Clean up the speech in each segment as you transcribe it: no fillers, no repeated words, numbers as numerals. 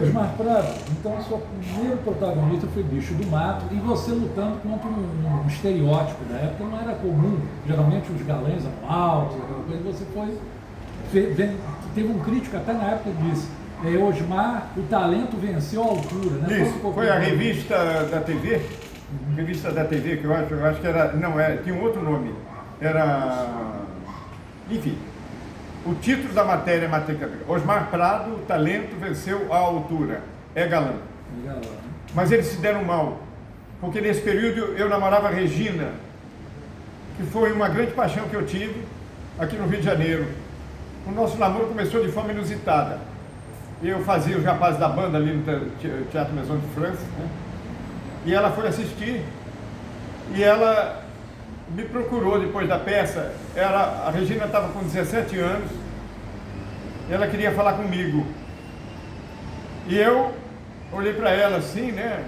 Osmar Prado, então o seu primeiro protagonista foi Bicho do Mato e você lutando contra um estereótipo da época, não era comum, geralmente os galãs eram altos, aquela coisa, você teve um crítico até na época que disse, Osmar, o talento venceu a altura, né? Isso, foi a revista da TV, revista da TV que eu acho que era, não, tinha um outro nome, enfim, o título da matéria é matéria, Osmar Prado, o talento venceu a altura, é galã. Mas eles se deram mal, porque nesse período eu namorava a Regina, que foi uma grande paixão que eu tive aqui no Rio de Janeiro. O nosso namoro começou de forma inusitada. Eu fazia os rapazes da banda ali no Teatro Maison de France, né? E ela foi assistir, e ela me procurou depois da peça. A Regina estava com 17 anos, e ela queria falar comigo. E eu olhei para ela assim, né?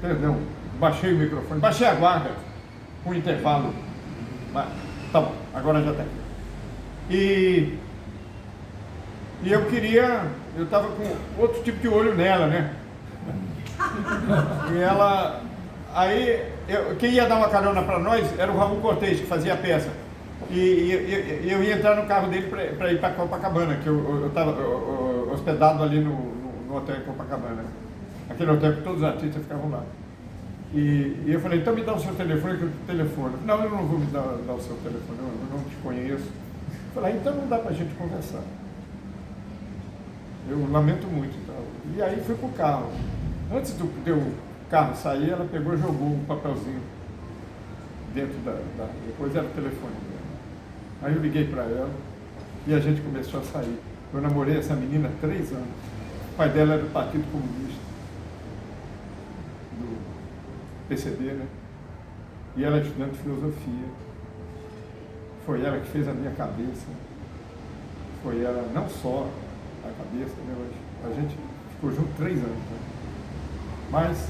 Perdão, baixei o microfone, baixei a guarda, com intervalo. Mas, tá bom, agora já está. E eu estava com outro tipo de olho nela, né? E ela, quem ia dar uma carona para nós era o Raul Cortez, que fazia a peça. E eu ia entrar no carro dele para ir para Copacabana, que eu estava hospedado ali no hotel em Copacabana. Aquele hotel que todos os artistas ficavam lá. E eu falei, então me dá o seu telefone, que eu telefono. Não, eu não vou me dar o seu telefone, eu não te conheço. Eu falei, então não dá para a gente conversar. Eu lamento muito. Então. E aí fui pro carro. Antes do carro sair, ela pegou e jogou um papelzinho dentro depois era o telefone dela. Aí eu liguei para ela e a gente começou a sair. Eu namorei essa menina há 3 anos. O pai dela era do Partido Comunista, do PCB, né? E ela é estudante de filosofia. Foi ela que fez a minha cabeça. Foi ela não só a cabeça, né? A gente ficou junto 3 anos, né? Mas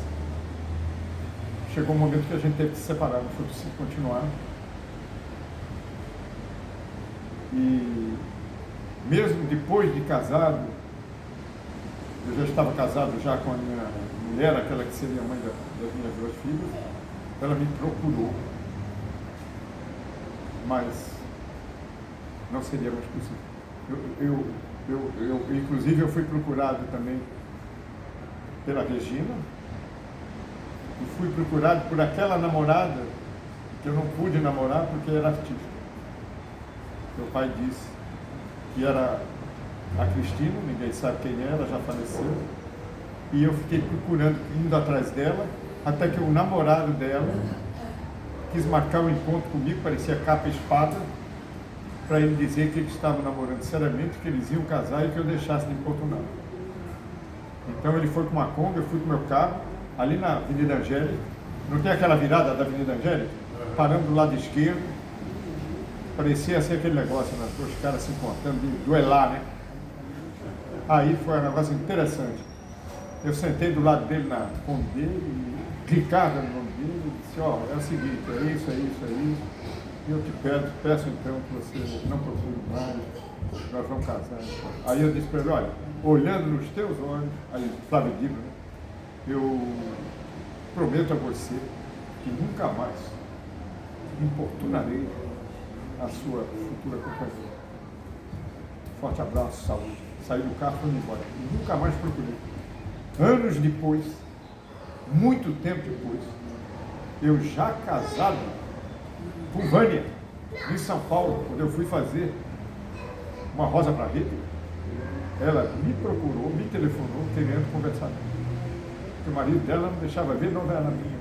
chegou um momento que a gente teve que se separar, não foi possível continuar. E mesmo depois de casado, eu já estava casado já com a minha mulher, aquela que seria a mãe das minhas 2 filhas, ela me procurou, mas não seria mais possível. Inclusive, eu fui procurado também pela Regina e fui procurado por aquela namorada que eu não pude namorar porque era artista. Meu pai disse que era a Cristina, ninguém sabe quem era, já faleceu, e eu fiquei procurando, indo atrás dela, até que o namorado dela quis marcar um encontro comigo, parecia capa e espada, para ele dizer que eles estavam namorando seriamente, que eles iam casar e que eu deixasse de importunar. Então ele foi com uma Kombi, eu fui com o meu carro, ali na Avenida Angélica, não tem aquela virada da Avenida Angélica? Parando do lado esquerdo, parecia ser aquele negócio, né? Os caras se encontrando, de duelar, né? Aí foi um negócio interessante. Eu sentei do lado dele na Kombi dele, e clicava no nome dele e disse, é o seguinte, é isso, e eu te peço então que você não procure mais, nós vamos casar. Aí eu disse para ele, olha, olhando nos teus olhos, aí Flávio Dino, né? Eu prometo a você que nunca mais importunarei a sua futura companheira. Forte abraço, saúde. Saí do carro e fui embora. E nunca mais procurei. Anos depois, muito tempo depois, eu já casado com Vânia, em São Paulo, quando eu fui fazer uma rosa para Rita, ela me procurou, me telefonou, querendo conversar comigo. Porque o marido dela não deixava ver novela minha.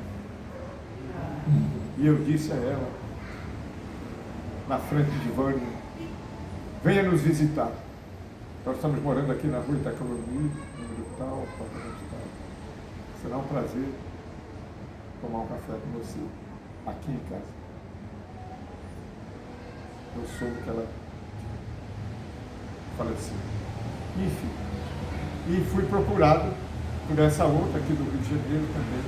E eu disse a ela, na frente de Vânia, venha nos visitar. Nós estamos morando aqui na rua Itacolomi, número tal, apartamento tal. Será um prazer tomar um café com você aqui em casa. Eu soube que ela faleceu. Enfim, e fui procurado por essa outra aqui do Rio de Janeiro também.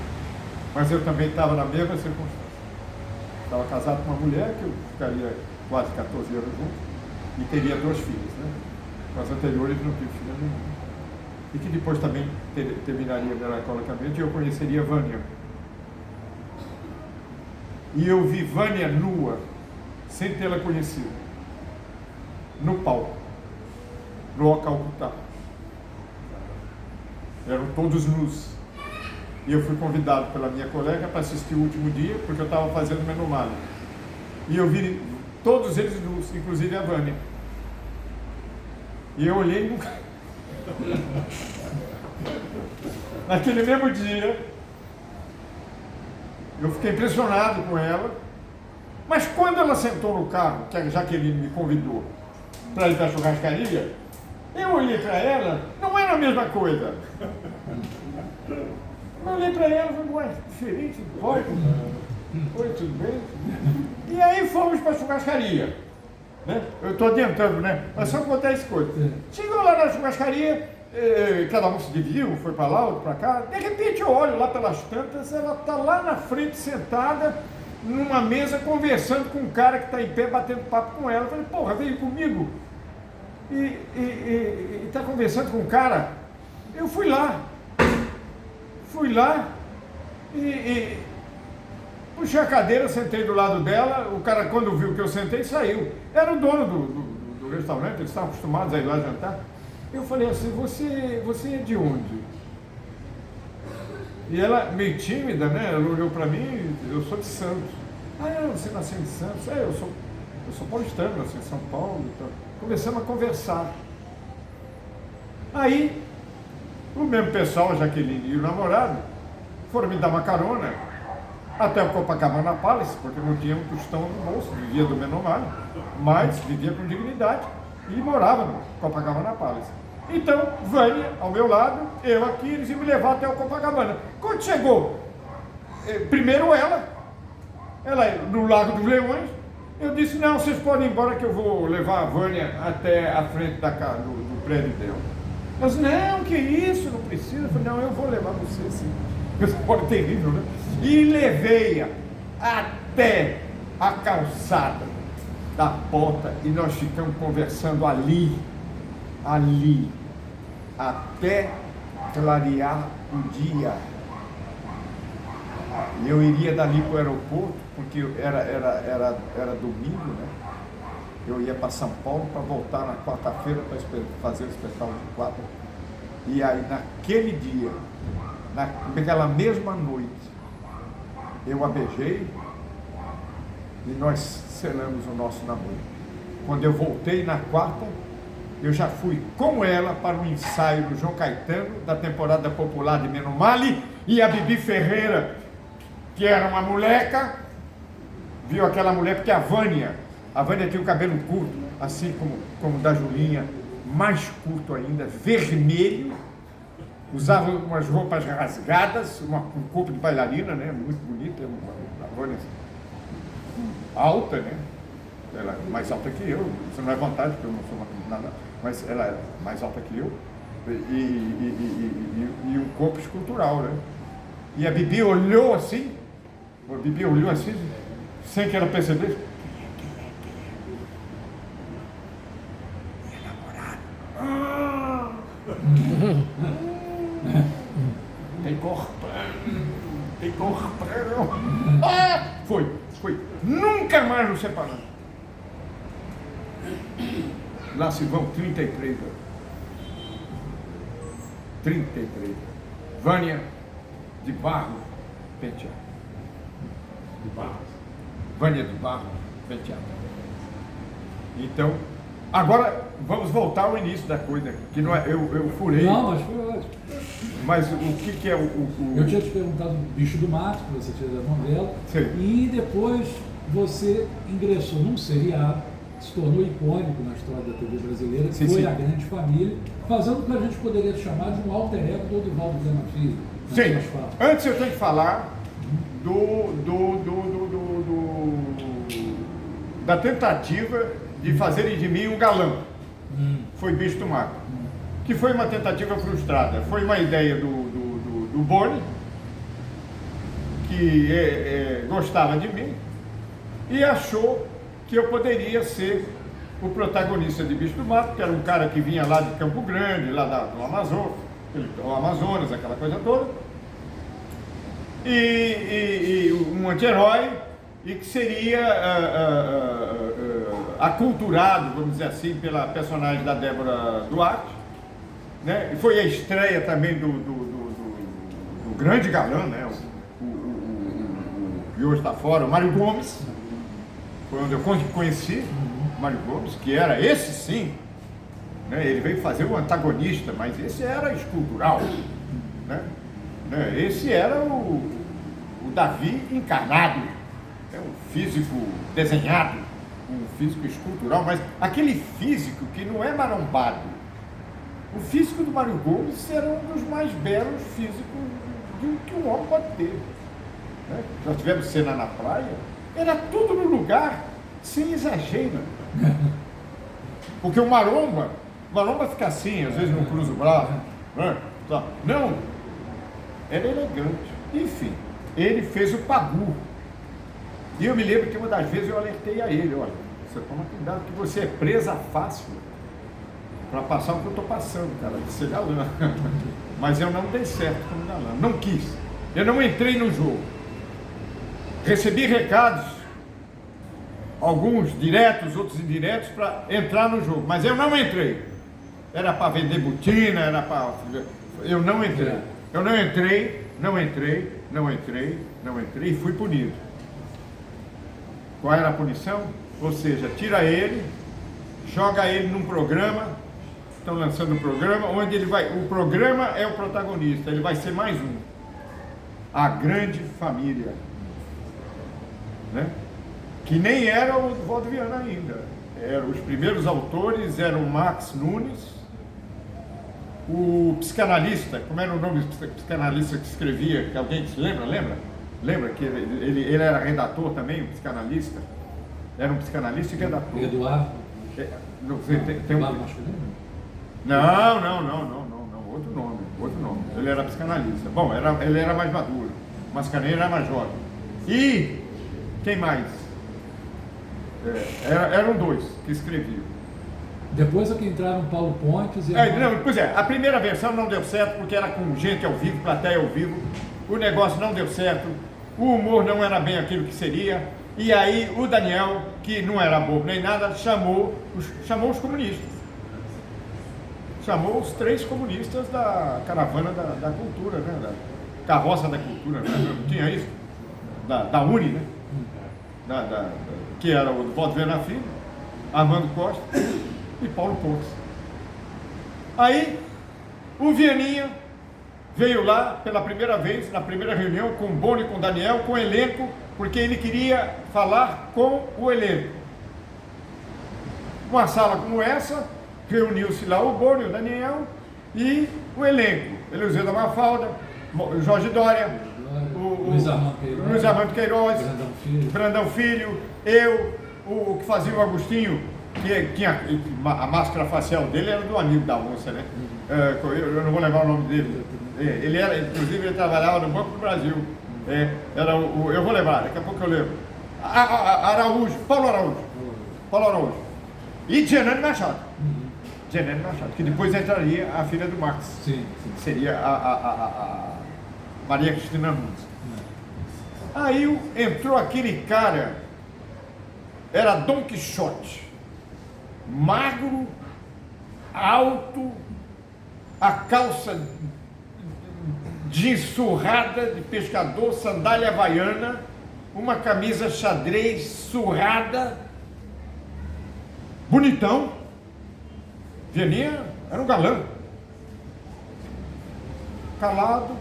Mas eu também estava na mesma circunstância. Estava casado com uma mulher que eu ficaria quase 14 anos junto e teria 2 filhos, né? As anteriores não tive filha nenhuma. E que depois também terminaria melancólicamente, e eu conheceria Vânia. E eu vi Vânia nua, sem tê-la conhecido, no palco, no Ocalcutá. Eram todos nus. E eu fui convidado pela minha colega para assistir o último dia, porque eu estava fazendo Menomale. E eu vi todos eles nus, inclusive a Vânia. E eu olhei no... Naquele mesmo dia, eu fiquei impressionado com ela, mas quando ela sentou no carro, que a Jaqueline me convidou para ir para a churrascaria, eu olhei para ela, não era a mesma coisa. Eu olhei para ela e falei, ué, diferente, pode? Oi, tudo bem? E aí fomos para a churrascaria. Né? Eu estou adiantando, né? Mas só contar essa coisa. Chegou lá na churrascaria, cada um se dividiu, foi para lá, outro para cá. De repente eu olho lá pelas tantas, ela está lá na frente, sentada, numa mesa, conversando com um cara que está em pé, batendo papo com ela. Eu falei, porra, veio comigo e está conversando com um cara. Eu fui lá e puxei a cadeira, sentei do lado dela. O cara, quando viu que eu sentei, saiu. Era o dono do restaurante, eles estavam acostumados a ir lá jantar. Eu falei assim, você é de onde? E ela, meio tímida, né? Ela olhou para mim, eu sou de Santos. Ah, você nasceu em Santos? Eu sou paulistano, nasci em São Paulo. Então. Começamos a conversar. Aí, o mesmo pessoal, a Jaqueline e o namorado, foram me dar uma carona até o Copacabana Palace, porque não tinha um tostão no bolso, vivia do Menomale, mas vivia com dignidade e morava no Copacabana Palace. Então, Vânia ao meu lado, eu aqui, eles iam me levar até o Copacabana. Quando chegou, primeiro ela no Lago dos Leões, eu disse, não, vocês podem ir embora que eu vou levar a Vânia até a frente do prédio dela. Ela disse, não, que isso, não precisa. Eu falei, não, eu vou levar você sim. Essa porta é terrível, né? E levei-a até a calçada da porta e nós ficamos conversando ali, até clarear o dia. Eu iria dali para o aeroporto, porque era domingo, né? Eu ia para São Paulo para voltar na quarta-feira para fazer o espetáculo de quarta. E aí, naquele dia, naquela mesma noite, eu a beijei e nós selamos o nosso namoro. Quando eu voltei na quarta, eu já fui com ela para o ensaio do João Caetano, da temporada popular de Menomale, e a Bibi Ferreira, que era uma moleca, viu aquela mulher, porque a Vânia tinha o cabelo curto, assim como o da Julinha, mais curto ainda, vermelho, usava umas roupas rasgadas, um corpo de bailarina, né, muito bonita, a Vânia alta, né, ela é mais alta que eu, isso não é vantagem, porque eu não sou nada, mas ela é mais alta que eu, e um corpo escultural, né, e a Bibi olhou assim, sem que ela percebesse. Tem corpão. Foi. Nunca mais nos separamos. Lá se vão 33 anos. 33. Vânia de Barro Penteado. Vânia de Barro Penteado. Então, agora vamos voltar ao início da coisa, que não é, eu furei. Não, mas foi ótimo. Mas o que é o... Eu tinha te perguntado do Bicho do Mato, que você tinha dado novela. Sim. E depois você ingressou num seriado, se tornou icônico na história da TV brasileira, que foi A Grande Família, fazendo o que a gente poderia chamar de um alter ego do Edivaldo Gama Filho. Sim. Antes eu tenho que falar da tentativa de fazerem de mim um galã. Foi Bicho do Mato. Que foi uma tentativa frustrada. Foi uma ideia do Boni, que gostava de mim, e achou que eu poderia ser o protagonista de Bicho do Mato, que era um cara que vinha lá de Campo Grande, lá do Amazonas, aquela coisa toda, e um anti-herói, e que seria aculturado, vamos dizer assim, pela personagem da Débora Duarte, né? E foi a estreia também do grande galã, né? Que hoje está fora, o Mário Gomes. Foi onde eu conheci o Mário Gomes, que era esse sim, né? Ele veio fazer o antagonista, mas esse era escultural, né? Esse era o Davi encarnado, né? Um físico desenhado, um físico escultural, mas aquele físico que não é marombado. O físico do Mário Gomes era um dos mais belos físicos que um homem pode ter, né? Nós tivemos cena na praia, era tudo no lugar, sem exagero. Porque o maromba fica assim, às vezes não cruza o braço, né? Não, era elegante. Enfim, ele fez o Pagu. E eu me lembro que uma das vezes eu alertei a ele: olha, você toma cuidado que você é presa fácil para passar o que eu estou passando, cara, de ser galã. Mas eu não dei certo como galã, não quis. Eu não entrei no jogo. Recebi recados, alguns diretos, outros indiretos, para entrar no jogo, mas eu não entrei. Era para vender botina, era para... Eu não entrei. Eu não entrei e fui punido. Qual era a punição? Ou seja, tira ele, joga ele num programa, estão lançando um programa, onde ele vai... O programa é o protagonista, ele vai ser mais um. A Grande Família. Né? Que nem era o Valdo Viana ainda. Os primeiros autores eram o Max Nunes, o psicanalista, como era o nome do psicanalista que escrevia, que alguém se lembra? Lembra que ele era redator também, um psicanalista? Era um psicanalista e redator. Eduardo? Tem um... Não, outro nome. Ele era psicanalista. Bom, ele era mais maduro, Mascarenhas era mais jovem. E quem mais? Eram dois que escreviam. Depois é que entraram Paulo Pontes e... Pois é, a primeira versão não deu certo porque era com gente ao vivo, plateia ao vivo. O negócio não deu certo, o humor não era bem aquilo que seria. E aí o Daniel, que não era bobo nem nada, chamou os comunistas. Chamou os 3 comunistas da caravana da cultura, né? Da carroça da cultura, né? Não tinha isso? Da Uni, né? Que era o Valdo Viana Filho, Armando Costa e Paulo Pontes. Aí o Vianinha veio lá pela primeira vez, na primeira reunião, com o Boni e com o Daniel, com o elenco, porque ele queria falar com o elenco. Uma sala como essa, reuniu-se lá o Boni, o Daniel e o elenco. Eleusinho da Mafalda, Jorge Dória, Luiz Armando Queiroz, Brandão Filho, eu, o que fazia o Agostinho, que tinha a máscara facial dele era do amigo da onça, né? Eu não vou lembrar o nome dele. Ele era, inclusive, ele trabalhava no Banco do Brasil. Eu vou lembrar, daqui a pouco eu lembro. Paulo Araújo. E Genane Machado. Que depois entraria a filha do Max. Sim. Seria a Maria Cristina Nunes. Aí entrou aquele cara, era Dom Quixote, magro, alto, a calça jeans surrada de pescador, sandália havaiana, uma camisa xadrez surrada, bonitão. Vianinha era um galã. Calado.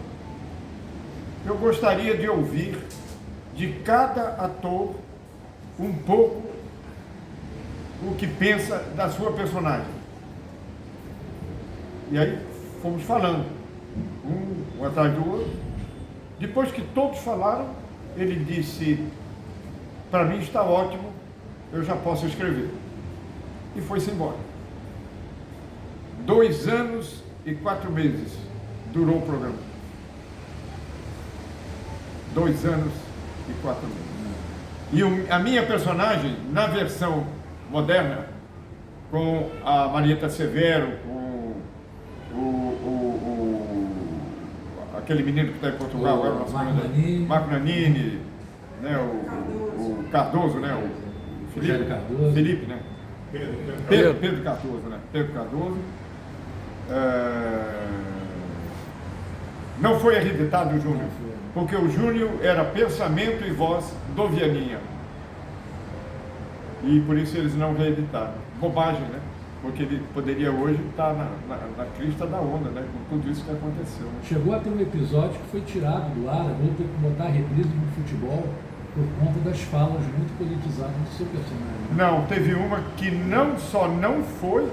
Eu gostaria de ouvir de cada ator um pouco o que pensa da sua personagem. E aí fomos falando, um atrás do outro. Depois que todos falaram, ele disse: para mim está ótimo, eu já posso escrever. E foi-se embora. 2 anos e 4 meses durou o programa. 2 anos e 4 meses. E a minha personagem, na versão moderna, com a Marieta Severo, com aquele menino que está em Portugal, agora, Marco Nanini, né, o Cardoso, né, o Felipe, né? Pedro Cardoso, né? Pedro Cardoso. Não foi reeditado o Júnior, porque o Júnior era pensamento e voz do Vianinha. E por isso eles não reeditaram. Bobagem, né? Porque ele poderia hoje estar na crista da onda, né? Com tudo isso que aconteceu. Né? Chegou a ter um episódio que foi tirado do ar, a Globo teve que botar a reprise no futebol por conta das falas muito politizadas do seu personagem. Não, teve uma que não só não foi,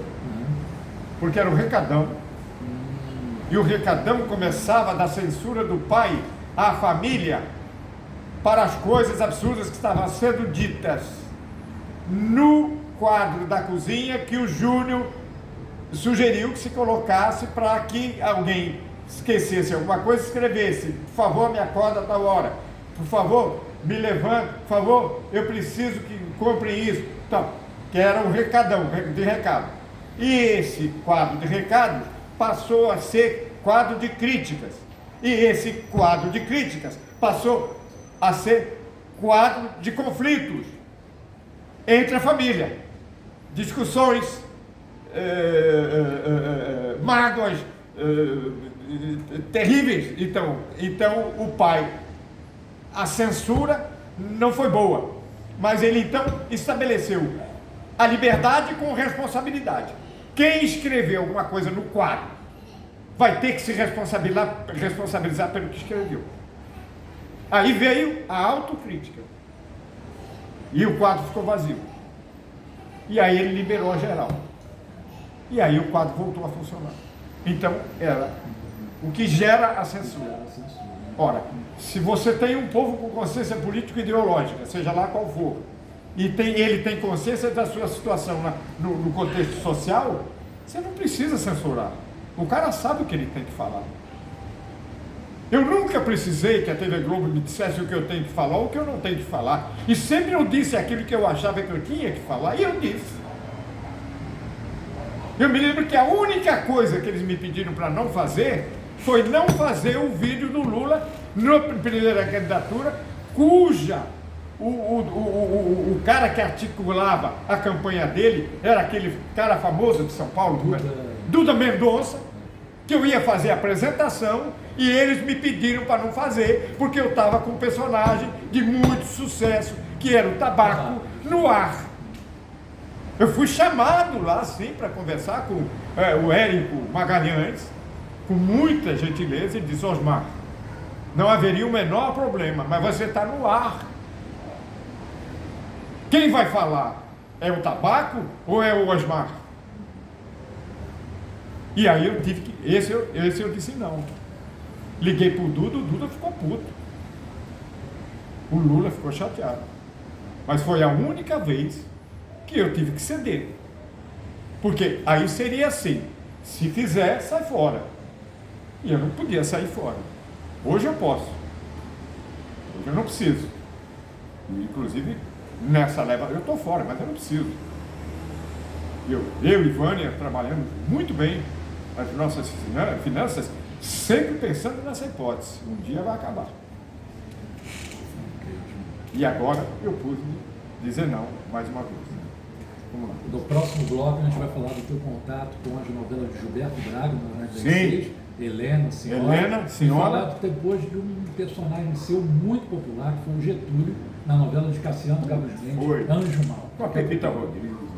porque era o Recadão. E o Recadão começava da censura do pai à família para as coisas absurdas que estavam sendo ditas no quadro da cozinha, que o Júnior sugeriu que se colocasse para que alguém esquecesse alguma coisa, escrevesse: por favor, me acorda a tal hora, por favor, me levante, por favor, eu preciso que comprem isso. Então, que era um recadão, de recado. E esse quadro de recados passou a ser quadro de críticas. E esse quadro de críticas passou a ser quadro de conflitos entre a família. Discussões, mágoas terríveis. Então o pai, a censura não foi boa, mas ele então estabeleceu a liberdade com responsabilidade. Quem escreveu alguma coisa no quadro vai ter que se responsabilizar pelo que escreveu. Aí veio a autocrítica e o quadro ficou vazio. E aí ele liberou a geral. E aí o quadro voltou a funcionar. Então era o que gera a censura. Ora, se você tem um povo com consciência político-ideológica, seja lá qual for, e ele tem consciência da sua situação no contexto social, você não precisa censurar. O cara sabe o que ele tem que falar. Eu nunca precisei que a TV Globo me dissesse o que eu tenho que falar ou o que eu não tenho que falar. E sempre eu disse aquilo que eu achava que eu tinha que falar, e eu disse. Eu me lembro que a única coisa que eles me pediram para não fazer foi não fazer o vídeo do Lula na primeira candidatura, cuja o cara que articulava a campanha dele era aquele cara famoso de São Paulo, Duda Mendonça, que eu ia fazer a apresentação e eles me pediram para não fazer, porque eu estava com um personagem de muito sucesso, que era o Tabaco, no ar. Eu fui chamado lá, sim, para conversar com o Érico Magalhães, com muita gentileza, e disse: Osmar, não haveria o menor problema, mas você está no ar. Quem vai falar? É o Tabaco ou é o Osmar? E aí eu tive que... Esse eu disse não. Liguei para o Duda ficou puto. O Lula ficou chateado. Mas foi a única vez que eu tive que ceder. Porque aí seria assim: se fizer, sai fora. E eu não podia sair fora. Hoje eu posso. Hoje eu não preciso. E, inclusive, nessa leva, eu estou fora, mas eu não preciso. Eu e Vânia trabalhamos muito bem as nossas finanças, sempre pensando nessa hipótese. Um dia vai acabar. E agora eu pude dizer não mais uma vez. Vamos lá. No próximo bloco a gente vai falar do teu contato com as novelas de Gilberto Braga, na Sim. Helena, Senhora. E falar depois de um personagem seu muito popular, que foi o Getúlio, na novela de Cassiano Gabos Mendes, Anjo Mal. Com a Pepita Rodrigues.